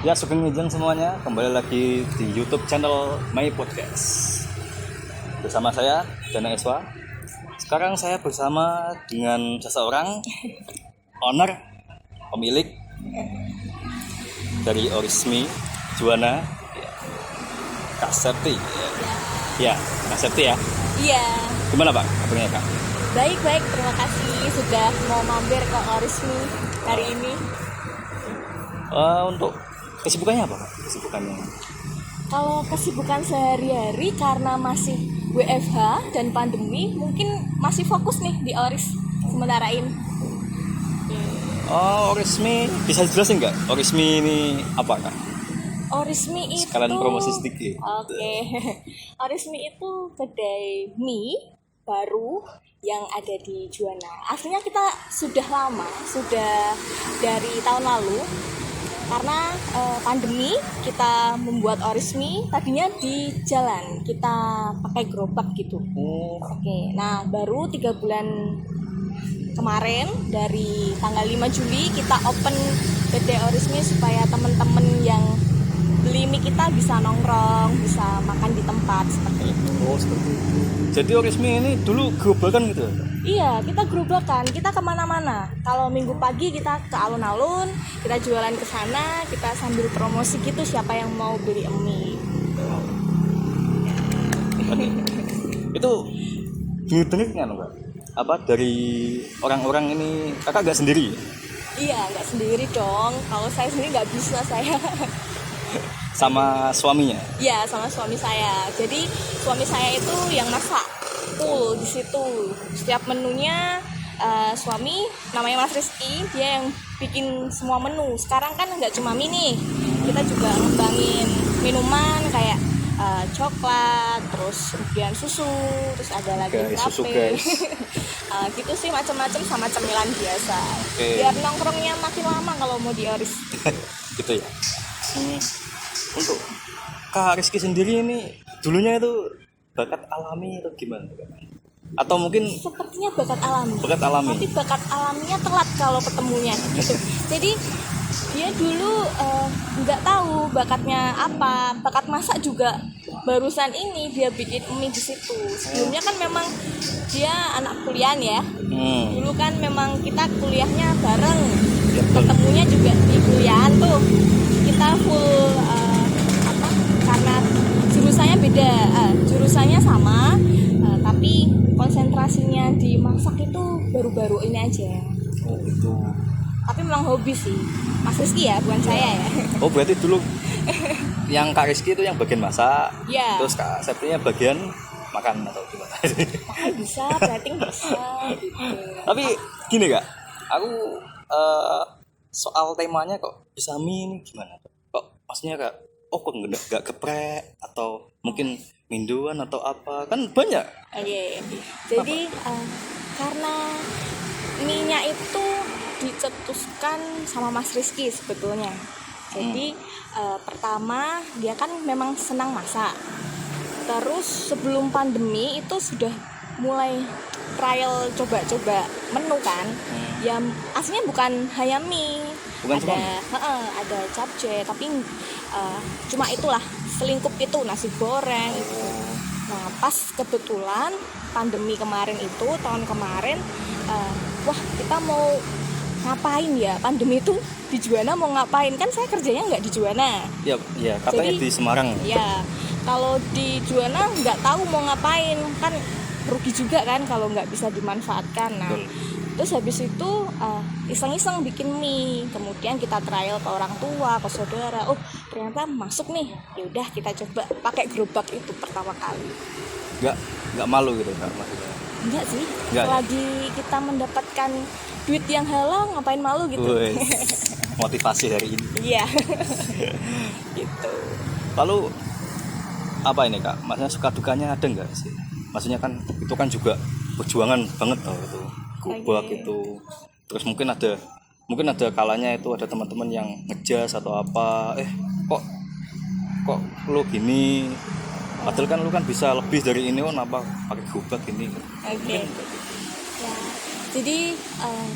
Ya, sugeng ngejeng semuanya, kembali lagi di YouTube channel My Podcast. Bersama saya, Dana Eswa. Sekarang saya bersama dengan seseorang owner, pemilik dari Orismi Juwana, Kak Septi. Ya, Kak Septi ya. Iya. Gimana Pak kabarnya Kak? Baik, terima kasih sudah mau mampir ke Orismi hari ini. Untuk kesibukannya apa Kak? Kesibukannya? Kalau kesibukan sehari-hari karena masih WFH dan pandemi, mungkin masih fokus nih di Oris sementara ini. Oh, Orismi, bisa jelasin nggak? Orismi ini apa Kak? Orismi itu Sekalian promosi sedikit. Oke. Orismi itu kedai mie baru yang ada di Juwana. Aslinya kita sudah lama, sudah dari tahun lalu. Karena pandemi kita membuat Orismi tadinya di jalan, kita pakai gerobak gitu. Oke. Nah, baru 3 bulan kemarin dari tanggal 5 Juli kita open kedai Orismi supaya teman-teman yang beli mie kita bisa nongkrong, bisa makan di tempat seperti itu. Oh, seperti itu. Jadi Orismi ini dulu gerobakan gitu ya? Iya, kita gerobakan, kita kemana-mana. Kalau minggu pagi kita ke alun-alun, kita jualan ke sana, kita sambil promosi gitu siapa yang mau beli mie. Itu dengar-dengar kan Pak? Apa dari orang-orang ini kakak gak sendiri? Iya, nggak sendiri dong. Kalau saya sendiri nggak bisa saya. Sama suaminya? Iya, sama suami saya. Jadi suami saya itu yang masak full di situ. Setiap menunya suami namanya Mas Rizky, dia yang bikin semua menu. Sekarang kan nggak cuma mie nih, kita juga ngembangin minuman kayak coklat, terus kemudian susu, terus ada lagi Susu, frappe. guys. Gitu sih macam-macam sama cemilan biasa. Okay. Biar nongkrongnya makin lama kalau mau di Oris. Gitu ya. Untuk Kak Rizky sendiri ini dulunya itu bakat alami atau gimana? Atau mungkin Sepertinya bakat alami. bakat alami? Tapi bakat alaminya telat kalau ketemunya gitu. Jadi dia dulu nggak tahu bakatnya apa. Bakat masak juga barusan ini dia bikin mie di situ. Sebelumnya kan memang dia anak kuliahan ya. Dulu kan memang kita kuliahnya bareng. Ya, betul. Ketemunya juga di kuliahan tuh. Kita full karena jurusannya beda. Jurusannya sama, tapi konsentrasinya di masak itu baru-baru ini aja. Oh gitu. Tapi memang hobi sih, Mas Rizky ya, bukan saya ya. Oh berarti dulu yang Kak Rizky itu yang bagian masak, Ya. terus Kak Septinya bagian makan atau gimana? Makan bisa, plating bisa gitu. Tapi gini Kak, aku soal temanya kok bisa mie ini gimana? Kok maksudnya Kak, oh kok nggak geprek atau mungkin minduan atau apa? Kan banyak. Oke. Jadi karena mie-nya itu dicetuskan sama Mas Rizky sebetulnya. Jadi pertama dia kan memang senang masak. Terus sebelum pandemi itu sudah mulai trial coba-coba menu kan. Ya aslinya bukan hanya mie. Bukan ada capcay, tapi cuma itulah selingkup itu nasi goreng itu. Nah pas kebetulan pandemi kemarin itu tahun kemarin, wah kita mau ngapain ya, pandemi itu di Juwana mau ngapain, kan saya kerjanya nggak di Juwana. Ya katanya Jadi, di Semarang. Ya kalau di Juwana nggak tahu mau ngapain, kan rugi juga kan kalau nggak bisa dimanfaatkan. Nah terus habis itu iseng-iseng bikin mie, kemudian kita trial ke orang tua, ke saudara. Oh ternyata masuk nih, ya udah kita coba pakai gerobak itu pertama kali. Nggak malu gitu Kak maksudnya? Enggak sih, Enggak, selagi kita mendapatkan duit yang halal ngapain malu gitu. Motivasi hari ini. Iya. Gitu. Lalu apa ini Kak? Maksudnya suka dukanya ada nggak sih? Maksudnya kan itu kan juga perjuangan banget tau itu. Gubak itu. Terus mungkin ada kalanya itu ada teman-teman yang ngejas atau apa. Kok lu gini? Padahal kan lu kan bisa lebih dari ini, kenapa pakai gubak ini? Oke. Ya. Jadi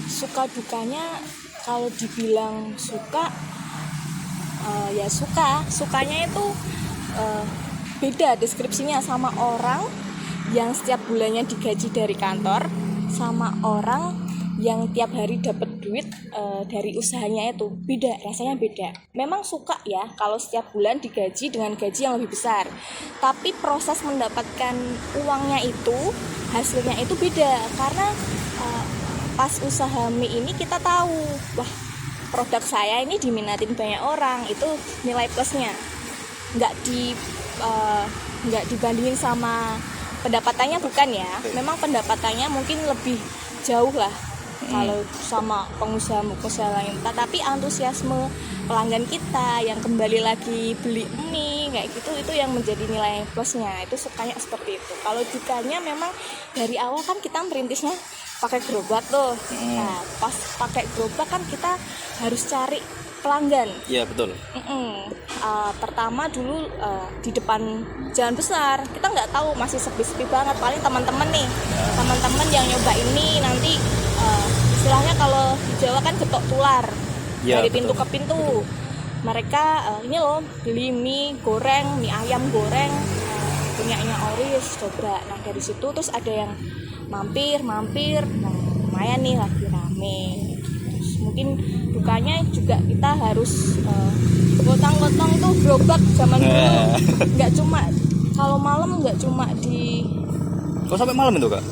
suka dukanya kalau dibilang suka ya sukanya itu beda deskripsinya sama orang yang setiap bulannya digaji dari kantor sama orang yang tiap hari dapat duit dari usahanya itu beda, rasanya beda. Memang suka ya kalau setiap bulan digaji dengan gaji yang lebih besar, tapi proses mendapatkan uangnya itu, hasilnya itu beda. Karena pas usaha mie ini kita tahu, wah produk saya ini diminatin banyak orang, itu nilai plusnya. Nggak dibandingin sama pendapatannya, bukan ya. Memang pendapatannya mungkin lebih jauh lah kalau sama pengusaha lain, tapi antusiasme pelanggan kita yang kembali lagi beli mie kayak gitu, itu yang menjadi nilai plusnya. Itu sukanya seperti itu. Kalau dukanya memang dari awal kan kita merintisnya pakai gerobak tuh. Nah, pas pakai gerobak kan kita harus cari pelanggan. Iya betul. Pertama dulu di depan jalan besar kita nggak tahu, masih sepi-sepi banget. Paling teman-teman yang nyoba ini nanti istilahnya kalau di Jawa kan getok tular Ya, dari pintu betul. ke pintu. Mereka ini loh beli mie goreng, mie ayam goreng, punyanya Oris, coba. Nah dari situ terus ada yang mampir, nah lumayan nih lagi rame. Terus mungkin dukanya juga kita harus gotong-gotong tuh gerobak zaman dulu. Nggak cuma kalau malam, nggak cuma di Kok sampai malam itu kak?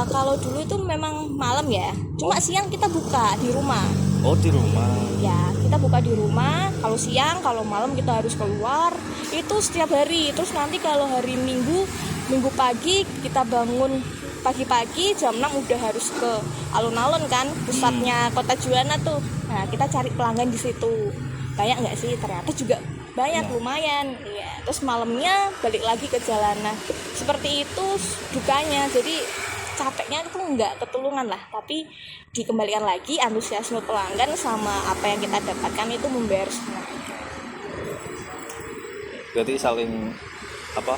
kalau dulu itu memang malam ya, cuma siang kita buka di rumah. Oh di rumah. Ya kita buka di rumah, kalau siang, kalau malam kita harus keluar, itu setiap hari. Terus nanti kalau hari Minggu pagi kita bangun pagi-pagi jam 6 udah harus ke alun-alun kan, pusatnya kota Juwana tuh. Nah kita cari pelanggan di situ. Banyak nggak sih? Ternyata juga banyak, lumayan. Iya. Terus malamnya balik lagi ke jalanan. Seperti itu dukanya. Jadi capeknya itu nggak ketulungan lah, tapi dikembalikan lagi antusiasme pelanggan sama apa yang kita dapatkan itu membayar semua. Berarti saling apa?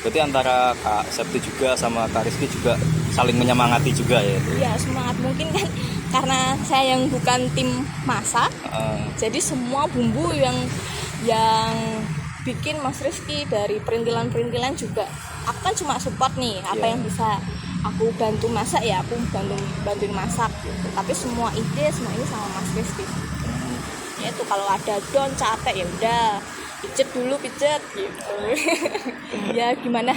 Berarti antara Kak Septi juga sama Kak Rizky juga saling menyemangati juga ya itu. Iya semangat, mungkin kan karena saya yang bukan tim masak, jadi semua bumbu yang bikin Mas Rizky dari perintilan juga. Aku kan cuma support nih, apa yang bisa aku bantu masak ya aku bantuin masak gitu. Tapi semua ide semua ini sama Mas Rizky. Ya itu kalau ada don capek ya udah pijet gitu. Ya gimana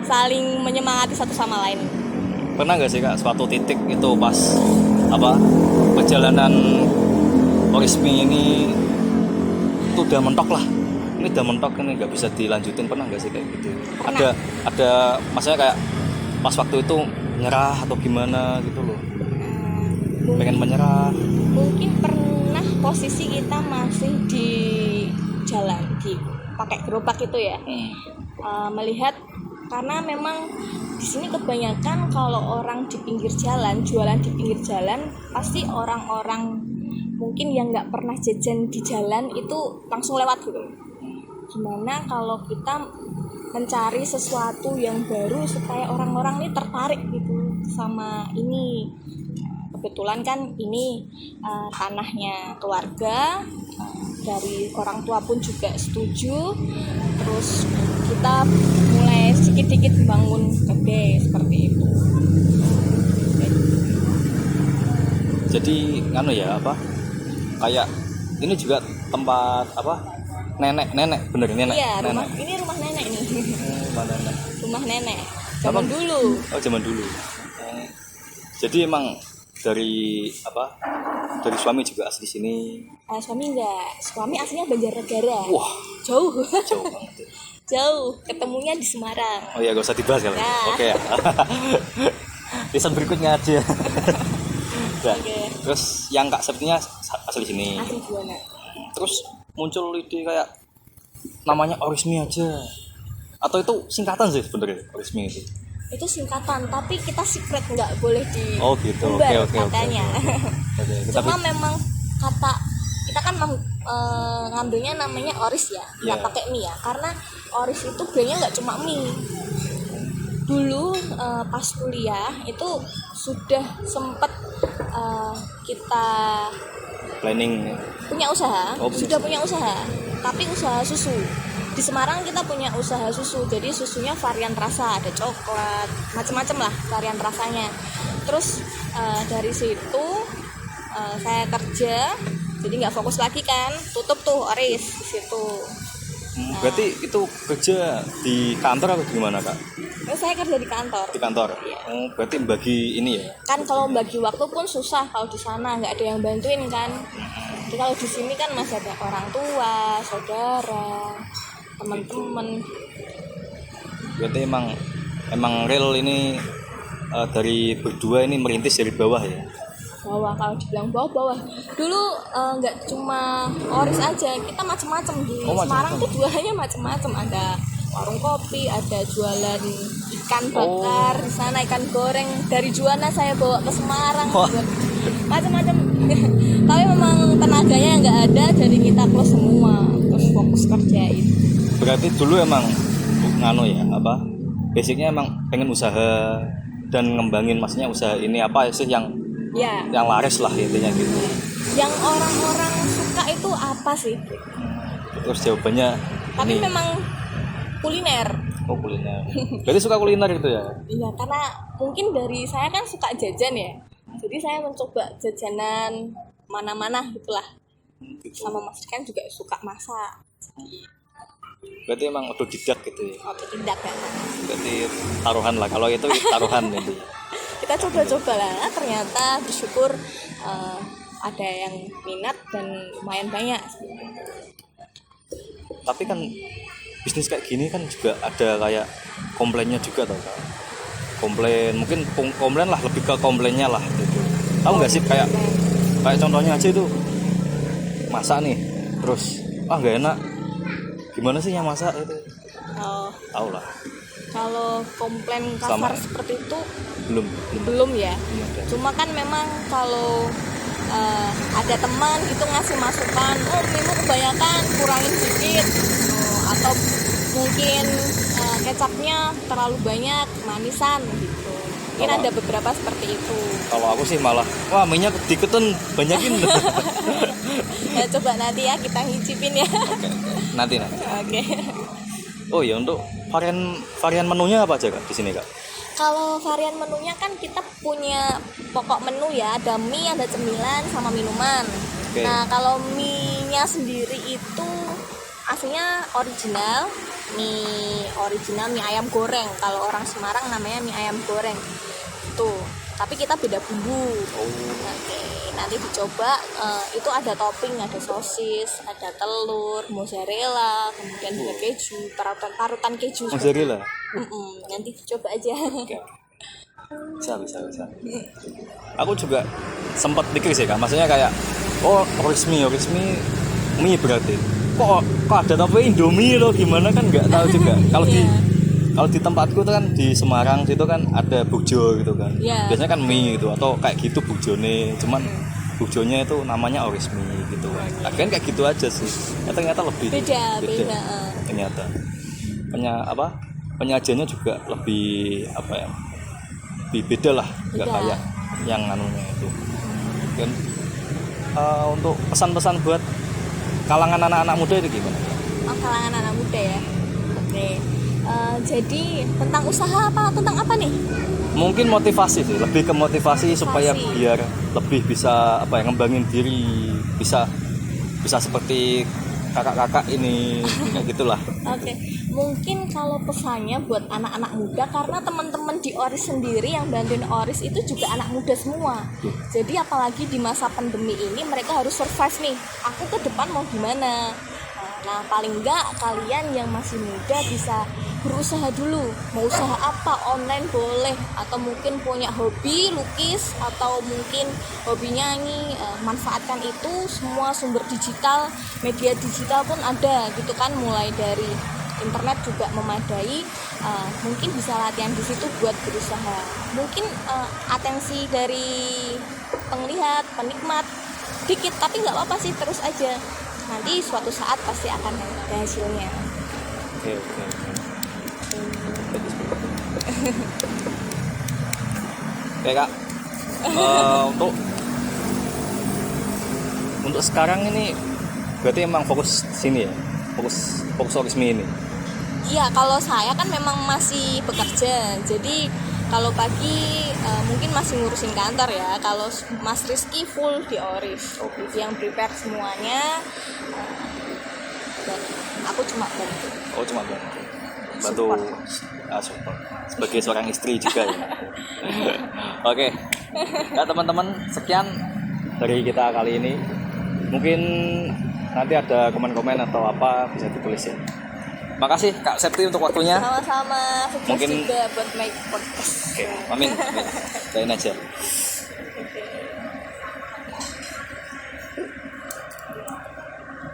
saling menyemangati satu sama lain. Pernah nggak sih Kak suatu titik itu pas perjalanan Orismi ini itu udah mentok lah, ini udah mentok, ini nggak bisa dilanjutin, pernah nggak sih kayak gitu? Pernah. Ada maksudnya kayak pas waktu itu nyerah atau gimana gitu loh, pengen menyerah. Mungkin pernah posisi kita masih di jalan, di pakai gerobak itu ya, melihat karena memang di sini kebanyakan kalau orang di pinggir jalan, jualan di pinggir jalan, pasti orang-orang mungkin yang nggak pernah jajan di jalan itu langsung lewat gitu. Gimana kalau kita mencari sesuatu yang baru supaya orang-orang ini tertarik gitu sama ini. Kebetulan kan ini tanahnya keluarga, dari orang tua pun juga setuju. Terus kita mulai sedikit-sedikit bangun gede seperti itu. Jadi nganu ya apa? Kayak ini juga tempat apa? Nenek bener nenek. Iya, nenek. ini rumah nenek nih. Rumah nenek. Rumah nenek. Zaman dulu. Oh zaman dulu. Jadi emang dari apa? Dari suami juga asli sini. Suami enggak. Suami aslinya Banjarnegara. Wah, Jauh. jauh banget. Ya. Jauh. Ketemunya di Semarang. Oh ya gak usah dibahas kalau. Nah. Oke ya. Lisan berikutnya aja. Nah, Oke. terus yang Kak Septinya asli sini. Asli Juwana. Terus muncul ide kayak namanya Orismi aja. Atau itu singkatan sih sebenarnya Orismi itu. Itu singkatan, tapi kita secret, nggak boleh di Oh gitu. umbar Oke. katanya. Oke, Cuma tapi memang kata kita kan ngambilnya namanya Oris ya, nggak Yeah. pakai mie ya, karena Oris itu brandnya nggak cuma mie. Dulu pas kuliah itu sudah sempet kita planning. punya usaha, Oh, punya sudah usaha. punya usaha. tapi usaha susu. Di Semarang kita punya usaha susu, jadi susunya varian rasa, ada coklat, macam-macam lah varian rasanya. Terus dari situ saya kerja, jadi nggak fokus lagi kan, tutup tuh Oris di situ. Berarti itu kerja di kantor atau gimana kak? Saya kerja di kantor. Di kantor. Iya. Berarti bagi ini ya? Kan kalau bagi waktu pun susah, kalau di sana nggak ada yang bantuin kan. Jadi kalau di sini kan masih ada orang tua, saudara, teman-teman. Berarti emang real ini dari berdua ini merintis dari bawah ya? Bawah, kalau dibilang bawah dulu nggak cuma Oris aja, kita macam-macam di Semarang tuh jualannya macam-macam, ada warung kopi, ada jualan ikan bakar di sana, ikan goreng dari Juwana saya bawa ke Semarang, macam-macam. Tapi memang tenaganya nggak ada, jadi kita close semua, terus fokus kerjain. Berarti dulu emang ngano ya, apa basicnya emang pengen usaha dan ngembangin, maksudnya usaha ini apa sih yang laris lah intinya gitu. Yang orang-orang suka itu apa sih? Terus jawabannya tapi ini. Memang kuliner. Oh, kuliner. Berarti suka kuliner itu ya? Iya, karena mungkin dari saya kan suka jajan ya, jadi saya mencoba jajanan mana-mana gitulah. Gitu. Sama Mas kan juga suka masak. Berarti emang otodidak gitu ya? Otodidak ya. Berarti taruhan lah, kalau itu taruhan gitu. Kita coba-coba lah, ternyata bersyukur ada yang minat dan lumayan banyak. Tapi kan bisnis kayak gini kan juga ada kayak komplainnya juga tau kan? Komplain, mungkin komplain lah, lebih ke komplainnya lah gitu. Tahu nggak sih kayak contohnya aja itu masak nih, terus nggak enak, gimana sih yang masak itu? Tahu lah. Kalau komplain kasar seperti itu belum ya. Cuma kan memang kalau ada teman gitu ngasih masukan, minum kebanyakan, kurangin sedikit, atau mungkin kecapnya terlalu banyak, manisan gitu. Mungkin ada beberapa seperti itu. Kalau aku sih malah, minyak diketon banyakin. Ya, coba nanti ya kita ngicipin ya. Nanti. Oke. Oh ya, untuk varian menunya apa aja kak di sini kak? Kalau varian menunya kan kita punya pokok menu ya, ada mie, ada cemilan, sama minuman. Okay. Nah kalau mie-nya sendiri itu aslinya original, mie ayam goreng. Kalau orang Semarang namanya mie ayam goreng. Tuh, tapi kita beda bumbu. Nanti dicoba, itu ada topping, ada sosis, ada telur, mozzarella, kemudian juga keju, parutan keju. Mozzarella? Nanti dicoba aja. Okay. Bisa. Aku juga sempat pikir sih kak, maksudnya kayak Oris mie berarti. Kok ada topping Indomie loh, gimana kan nggak tahu juga. Kalau di tempatku tuh kan di Semarang situ kan ada bujo gitu kan. Biasanya kan mie gitu atau kayak gitu bujone, cuman bujonya itu namanya Oris mie gitu kan. Akhirnya kayak gitu aja sih. Ternyata lebih beda. Ternyata penyajiannya juga lebih lebih beda lah, nggak kayak yang anunya itu. Dan untuk pesan-pesan buat kalangan anak-anak muda itu gimana? Kalangan anak muda ya. Oke. Jadi tentang usaha tentang apa nih? Mungkin motivasi sih, lebih ke motivasi supaya biar lebih bisa ngembangin diri, bisa seperti kakak-kakak ini kayak gitulah. Oke. Mungkin kalau pesannya buat anak-anak muda, karena teman-teman di Oris sendiri yang bantuin Oris itu juga anak muda semua. Jadi apalagi di masa pandemi ini mereka harus survive nih. Aku ke depan mau gimana? Nah, paling enggak kalian yang masih muda bisa berusaha dulu. Mau usaha apa? Online boleh, atau mungkin punya hobi lukis, atau mungkin hobi nyanyi. Manfaatkan itu, semua sumber digital, media digital pun ada gitu kan, mulai dari internet juga memadai. Mungkin bisa latihan di situ buat berusaha. Mungkin atensi dari penglihat, penikmat dikit, tapi nggak apa-apa sih, terus aja. Nanti suatu saat pasti akan ada hasilnya. Oke. Oke kak, untuk sekarang ini berarti emang fokus sini ya? fokus Orismi ini? Iya, kalau saya kan memang masih bekerja, jadi kalau pagi mungkin masih ngurusin kantor ya. Kalau Mas Rizky full di Oris, yang prepare semuanya, dan aku cuma bantu. Oh, cuma bantu support sebagai seorang istri juga ya. Oke. Ya teman-teman, sekian dari kita kali ini. Mungkin nanti ada komen-komen atau apa bisa ditulis ya. Makasih Kak Septi untuk waktunya. Sama-sama, sukses Mungkin juga buat make podcast. Oke, amin. Doain aja. Oke.